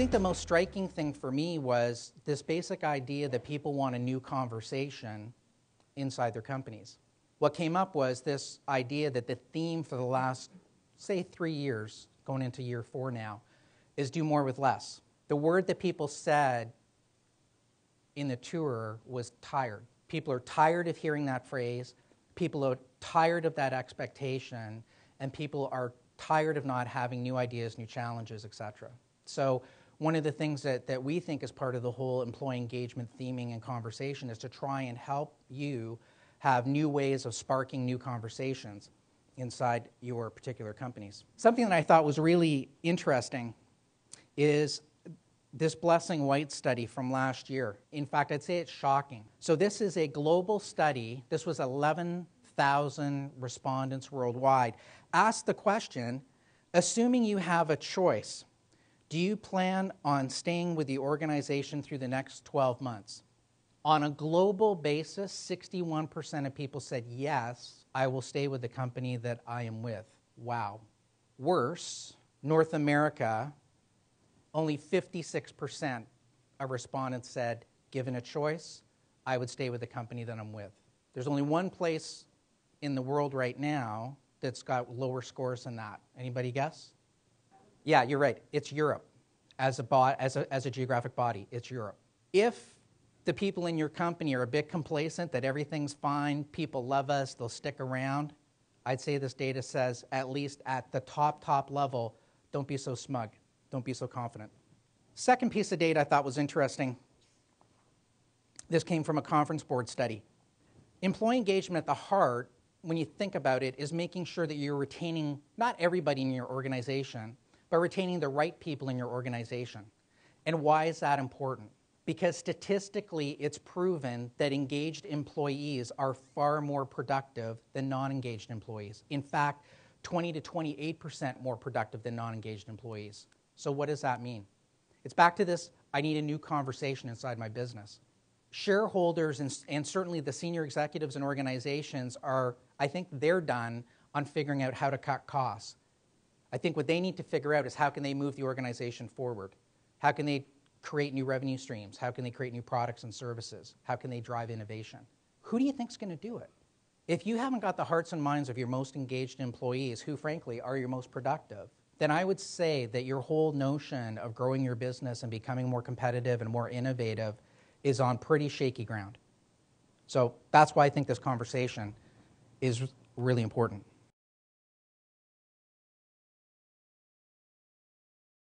think the most striking thing for me was this basic idea that people want a new conversation inside their companies. What came up was this idea that the theme for the last, say, 3 years, going into year 4 now, is do more with less. The word that people said in the tour was tired. People are tired of hearing that phrase. People are tired of that expectation. And people are tired of not having new ideas, new challenges, etc. So one of the things that we think is part of the whole employee engagement theming and conversation is to try and help you have new ways of sparking new conversations inside your particular companies. Something that I thought was really interesting is this Blessing Wright study from last year. In fact, I'd say it's shocking. So this is a global study. This was 11,000 respondents worldwide. Asked the question, assuming you have a choice, do you plan on staying with the organization through the next 12 months? On a global basis, 61% of people said, yes, I will stay with the company that I am with. Wow. Worse, North America, only 56% of respondents said, given a choice, I would stay with the company that I'm with. There's only one place in the world right now that's got lower scores than that. Anybody guess? Yeah, you're right. It's Europe. As a geographic body, it's Europe. If the people in your company are a bit complacent, that everything's fine, people love us, they'll stick around, I'd say this data says, at least at the top level, don't be so smug. Don't be so confident. Second piece of data I thought was interesting. This came from a conference board study. Employee engagement at the heart, when you think about it, is making sure that you're retaining not everybody in your organization, but retaining the right people in your organization. And why is that important? Because statistically, it's proven that engaged employees are far more productive than non-engaged employees. In fact, 20 to 28% more productive than non-engaged employees. So what does that mean? It's back to this, I need a new conversation inside my business. Shareholders and certainly the senior executives in organizations are, I think they're done on figuring out how to cut costs. I think what they need to figure out is how can they move the organization forward? How can they create new revenue streams? How can they create new products and services? How can they drive innovation? Who do you think is going to do it? If you haven't got the hearts and minds of your most engaged employees, who frankly are your most productive, then I would say that your whole notion of growing your business and becoming more competitive and more innovative is on pretty shaky ground. So that's why I think this conversation is really important.